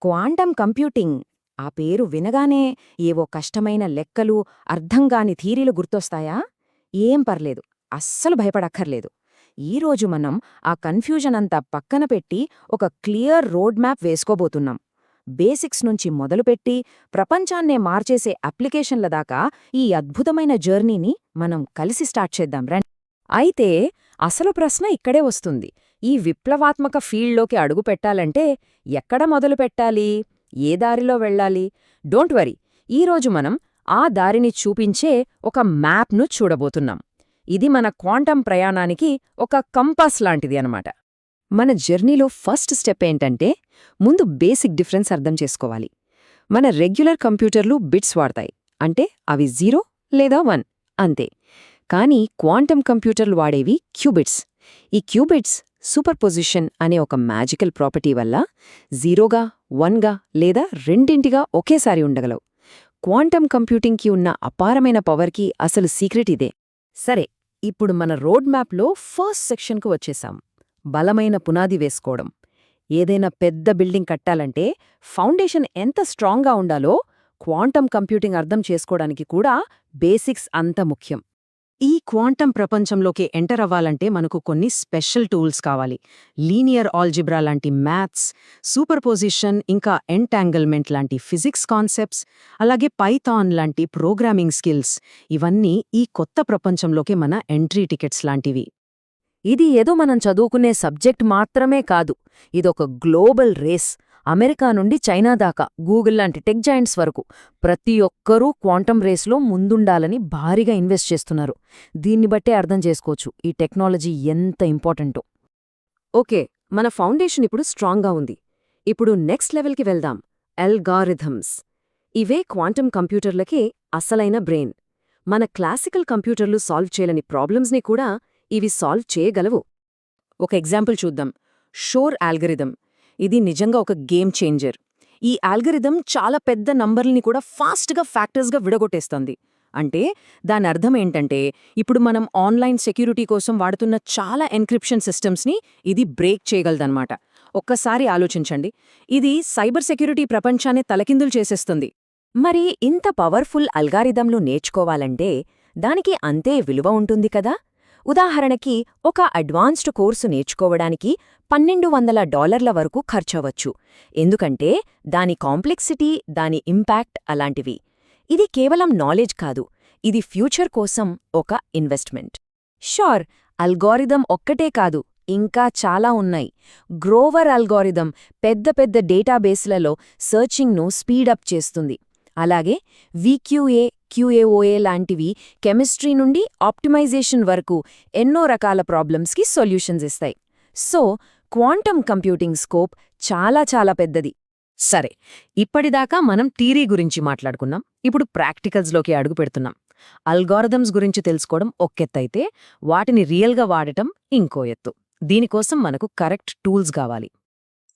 Quantum computing ఆ పేరు వినగానే ఏవో కష్టమైన లెక్కలు అర్థంగాని థీరీలు గుర్తొస్తాయా? ఏం పర్లేదు, అస్సలు భయపడక్కర్లేదు. ఈరోజు మనం ఆ కన్ఫ్యూజన్ అంతా పక్కన పెట్టి ఒక క్లియర్ రోడ్ మ్యాప్ వేసుకోబోతున్నాం. బేసిక్స్ నుంచి మొదలుపెట్టి ప్రపంచాన్నే మార్చేసే అప్లికేషన్ల దాకా ఈ అద్భుతమైన జర్నీని మనం కలిసి స్టార్ట్ చేద్దాం రండి. అయితే అసలు ప్రశ్న ఇక్కడే వస్తుంది. ఈ విప్లవాత్మక ఫీల్డ్లోకి అడుగుపెట్టాలంటే ఎక్కడ మొదలుపెట్టాలి? ఏ దారిలో వెళ్ళాలి? డోంట్ వరీ, ఈరోజు మనం ఆ దారిని చూపించే ఒక మ్యాప్ను చూడబోతున్నాం. ఇది మన క్వాంటమ్ ప్రయాణానికి ఒక కంపాస్ లాంటిది అనమాట. మన జర్నీలో ఫస్ట్ స్టెప్ ఏంటంటే, ముందు బేసిక్ డిఫరెన్స్ అర్థం చేసుకోవాలి. మన రెగ్యులర్ కంప్యూటర్లు బిట్స్ వాడతాయి, అంటే అవి 0 లేదా 1 అంతే. కానీ క్వాంటమ్ కంప్యూటర్లు వాడేవి క్యూబిట్స్. ఈ క్యూబిట్స్ సూపర్ పొజిషన్ అనే ఒక మ్యాజికల్ ప్రాపర్టీ వల్ల 0గా 1గా లేదా రెండింటిగా ఒకేసారి ఉండగలవు. క్వాంటమ్ కంప్యూటింగ్కి ఉన్న అపారమైన పవర్కి అసలు సీక్రెట్ ఇదే. సరే, ఇప్పుడు మన రోడ్ మ్యాప్లో ఫస్ట్ సెక్షన్కు వచ్చేశాం. బలమైన పునాది వేసుకోవడం. ఏదైనా పెద్ద బిల్డింగ్ కట్టాలంటే ఫౌండేషన్ ఎంత స్ట్రాంగ్గా ఉండాలో క్వాంటమ్ కంప్యూటింగ్ అర్థం చేసుకోవడానికి కూడా బేసిక్స్ అంత ముఖ్యం. ఈ క్వాంటమ్ ప్రపంచంలోకి ఎంటర్ అవ్వాలంటే మనకు కొన్ని స్పెషల్ టూల్స్ కావాలి. లీనియర్ ఆల్జిబ్రా లాంటి మ్యాథ్స్, సూపర్పోజిషన్, ఇంకా ఎంటాంగిల్మెంట్ లాంటి ఫిజిక్స్ కాన్సెప్ట్స్, అలాగే పైథాన్ లాంటి ప్రోగ్రామింగ్ స్కిల్స్. ఇవన్నీ ఈ కొత్త ప్రపంచంలోకి మన ఎంట్రీ టికెట్స్ లాంటివి. ఇది ఏదో మనం చదువుకునే సబ్జెక్ట్ మాత్రమే కాదు, ఇదొక గ్లోబల్ రేస్. అమెరికా నుండి చైనా దాకా, గూగుల్ లాంటి టెక్ జాయింట్స్ వరకు ప్రతి ఒక్కరూ క్వాంటమ్ రేస్లో ముందుండాలని భారీగా ఇన్వెస్ట్ చేస్తున్నారు. దీన్ని బట్టే అర్థం చేసుకోవచ్చు ఈ టెక్నాలజీ ఎంత ఇంపార్టెంటో. ఓకే, మన ఫౌండేషన్ ఇప్పుడు స్ట్రాంగ్గా ఉంది. ఇప్పుడు నెక్స్ట్ లెవెల్కి వెళ్దాం. అల్గారిథమ్స్. ఇవే క్వాంటమ్ కంప్యూటర్లకే అసలైన బ్రెయిన్. మన క్లాసికల్ కంప్యూటర్లు సాల్వ్ చేయలేని ప్రాబ్లమ్స్ని కూడా ఇవి సాల్వ్ చేయగలవు. ఒక ఎగ్జాంపుల్ చూద్దాం. షోర్ ఆల్గరిథం. ఇది నిజంగా ఒక గేమ్ చేంజర్. ఈ ఆల్గరిథం చాలా పెద్ద నంబర్లని కూడా ఫాస్ట్గా ఫ్యాక్టర్స్గా విడగొట్టేస్తుంది. అంటే దాని అర్థం ఏంటంటే, ఇప్పుడు మనం ఆన్లైన్ సెక్యూరిటీ కోసం వాడుతున్న చాలా ఎన్క్రిప్షన్ సిస్టమ్స్ని ఇది బ్రేక్ చేయగలదన్నమాట. ఒక్కసారి ఆలోచించండి, ఇది సైబర్ సెక్యూరిటీ ప్రపంచాన్ని తలకిందులు చేసేస్తుంది. మరి ఇంత పవర్ఫుల్ అల్గారిథంలు నేర్చుకోవాలంటే దానికి అంతే విలువ ఉంటుంది కదా. ఉదాహరణకి ఒక అడ్వాన్స్డ్ కోర్సు నేర్చుకోవడానికి $1,200 వరకు ఖర్చవచ్చు. ఎందుకంటే దాని కాంప్లెక్సిటీ, దాని ఇంపాక్ట్ అలాంటివి. ఇది కేవలం నాలెడ్జ్ కాదు, ఇది ఫ్యూచర్ కోసం ఒక ఇన్వెస్ట్మెంట్. షూర్, అల్గోరిథం ఒక్కటే కాదు, ఇంకా చాలా ఉన్నాయి. గ్రోవర్ అల్గోరిథం పెద్ద పెద్ద డేటాబేస్లలో సర్చింగ్ను స్పీడప్ చేస్తుంది. అలాగే VQA, QAOA లాంటివి కెమిస్ట్రీ నుండి ఆప్టిమైజేషన్ వరకు ఎన్నో రకాల ప్రాబ్లమ్స్కి సొల్యూషన్స్ ఇస్తాయి. సో క్వాంటమ్ కంప్యూటింగ్ స్కోప్ చాలా చాలా పెద్దది. సరే, ఇప్పటిదాకా మనం థియరీ గురించి మాట్లాడుకున్నాం. ఇప్పుడు ప్రాక్టికల్స్లోకి అడుగు పెడుతున్నాం. అల్గోరిథమ్స్ గురించి తెలుసుకోవడం ఒక్కెత్తైతే, వాటిని రియల్గా వాడటం ఇంకో ఎత్తు. దీనికోసం మనకు కరెక్ట్ టూల్స్ కావాలి.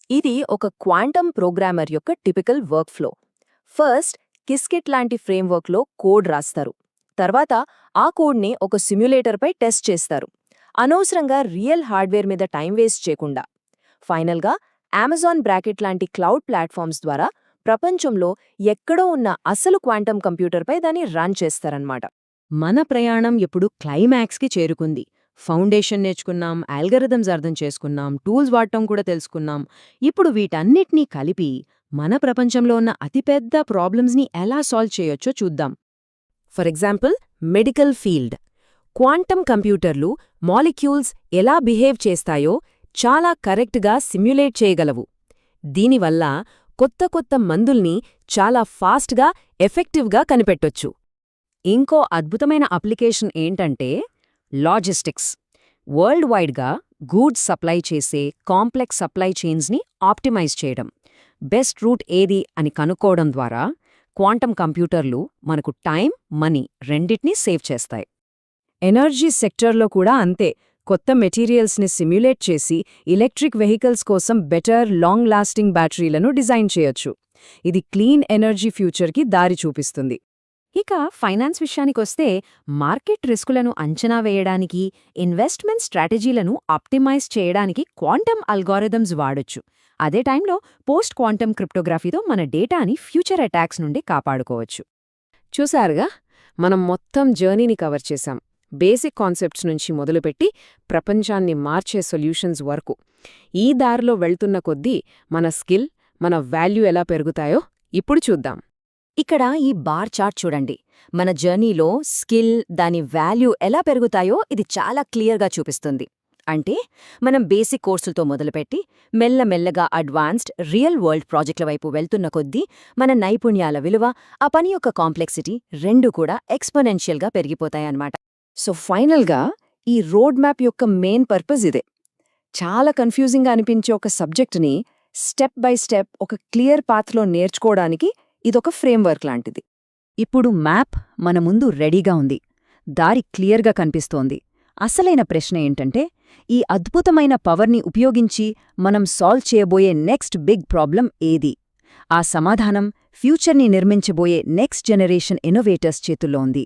ఇది ఒక క్వాంటమ్ ప్రోగ్రామర్ యొక్క టిపికల్ వర్క్ఫ్లో. ఫస్ట్ కిస్కెట్ లాంటి ఫ్రేమ్వర్క్లో కోడ్ రాస్తారు. తర్వాత ఆ కోడ్ని ఒక సిమ్యులేటర్పై టెస్ట్ చేస్తారు, అనవసరంగా రియల్ హార్డ్వేర్ మీద టైం వేస్ట్ చేయకుండా. ఫైనల్గా అమెజాన్ బ్రాకెట్ లాంటి క్లౌడ్ ప్లాట్ఫామ్స్ ద్వారా ప్రపంచంలో ఎక్కడో ఉన్న అసలు క్వాంటమ్ కంప్యూటర్పై దాన్ని రన్ చేస్తారన్నమాట. మన ప్రయాణం ఇప్పుడు క్లైమాక్స్కి చేరుకుంది. ఫౌండేషన్ నేర్చుకున్నాం, ఆల్గరిథమ్స్ అర్థం చేసుకున్నాం, టూల్స్ వాడటం కూడా తెలుసుకున్నాం. ఇప్పుడు వీటన్నిటినీ కలిపి మన ప్రపంచంలో ఉన్న అతిపెద్ద ప్రాబ్లమ్స్ని ఎలా సాల్వ్ చేయొచ్చో చూద్దాం. For example, medical field. Quantum కంప్యూటర్లు మాలిక్యూల్స్ ఎలా బిహేవ్ చేస్తాయో చాలా కరెక్ట్గా సిమ్యులేట్ చేయగలవు. దీనివల్ల కొత్త కొత్త మందుల్ని చాలా ఫాస్ట్గా, ఎఫెక్టివ్గా కనిపెట్టొచ్చు. ఇంకో అద్భుతమైన అప్లికేషన్ ఏంటంటే లాజిస్టిక్స్. వరల్డ్ వైడ్గా గూడ్స్ సప్లై చేసే కాంప్లెక్స్ సప్లై చైన్స్ని ఆప్టిమైజ్ చేయడం, బెస్ట్ రూట్ ఏది అని కనుక్కోవడం ద్వారా క్వాంటమ్ కంప్యూటర్లు మనకు టైం, మనీ రెండిటినీ సేవ్ చేస్తాయి. ఎనర్జీ సెక్టర్లో కూడా అంతే. కొత్త మెటీరియల్స్ని సిమ్యులేట్ చేసి ఎలక్ట్రిక్ వెహికల్స్ కోసం బెటర్, లాంగ్ లాస్టింగ్ బ్యాటరీలను డిజైన్ చేయొచ్చు. ఇది క్లీన్ ఎనర్జీ ఫ్యూచర్కి దారి చూపిస్తుంది. ఇక ఫైనాన్స్ విషయానికొస్తే, మార్కెట్ రిస్కులను అంచనా వేయడానికి, ఇన్వెస్ట్మెంట్ స్ట్రాటజీలను ఆప్టిమైజ్ చేయడానికి క్వాంటమ్ అల్గోరిథమ్స్ వాడొచ్చు. అదే టైంలో పోస్ట్ క్వాంటమ్ క్రిప్టోగ్రఫీతో మన డేటాని ఫ్యూచర్ అటాక్స్ నుండి కాపాడుకోవచ్చు. చూశారుగా, మనం మొత్తం జర్నీని కవర్ చేశాం. బేసిక్ కాన్సెప్ట్స్ నుంచి మొదలుపెట్టి ప్రపంచాన్ని మార్చే సొల్యూషన్స్ వరకు. ఈ దారిలో వెళ్తున్న కొద్దీ మన స్కిల్, మన వాల్యూ ఎలా పెరుగుతాయో ఇప్పుడు చూద్దాం. ఇక్కడ ఈ బార్ చార్ట్ చూడండి. మన జర్నీలో స్కిల్, దాని వాల్యూ ఎలా పెరుగుతాయో ఇది చాలా క్లియర్గా చూపిస్తుంది. అంటే మనం బేసిక్ కోర్సులతో మొదలుపెట్టి మెల్లమెల్లగా అడ్వాన్స్డ్ రియల్ వరల్డ్ ప్రాజెక్టుల వైపు వెళ్తున్న కొద్దీ మన నైపుణ్యాల విలువ, ఆ పని యొక్క కాంప్లెక్సిటీ రెండూ కూడా ఎక్స్పోనెన్షియల్గా పెరిగిపోతాయన్నమాట. సో ఫైనల్గా ఈ రోడ్ మ్యాప్ యొక్క మెయిన్ పర్పస్ ఇదే. చాలా కన్ఫ్యూజింగ్గా అనిపించే ఒక సబ్జెక్టుని స్టెప్ బై స్టెప్ ఒక క్లియర్ పాత్లో నేర్చుకోవడానికి ఇదొక ఫ్రేమ్వర్క్ లాంటిది. ఇప్పుడు మ్యాప్ మన ముందు రెడీగా ఉంది. దారి క్లియర్గా కనిపిస్తోంది. అసలైన ప్రశ్న ఏంటంటే, ఈ అద్భుతమైన పవర్ని ఉపయోగించి మనం సాల్వ్ చేయబోయే నెక్స్ట్ బిగ్ ప్రాబ్లం ఏది? ఆ సమాధానం ఫ్యూచర్ని నిర్మించబోయే నెక్స్ట్ జనరేషన్ ఇన్నోవేటర్స్ చేతుల్లో ఉంది.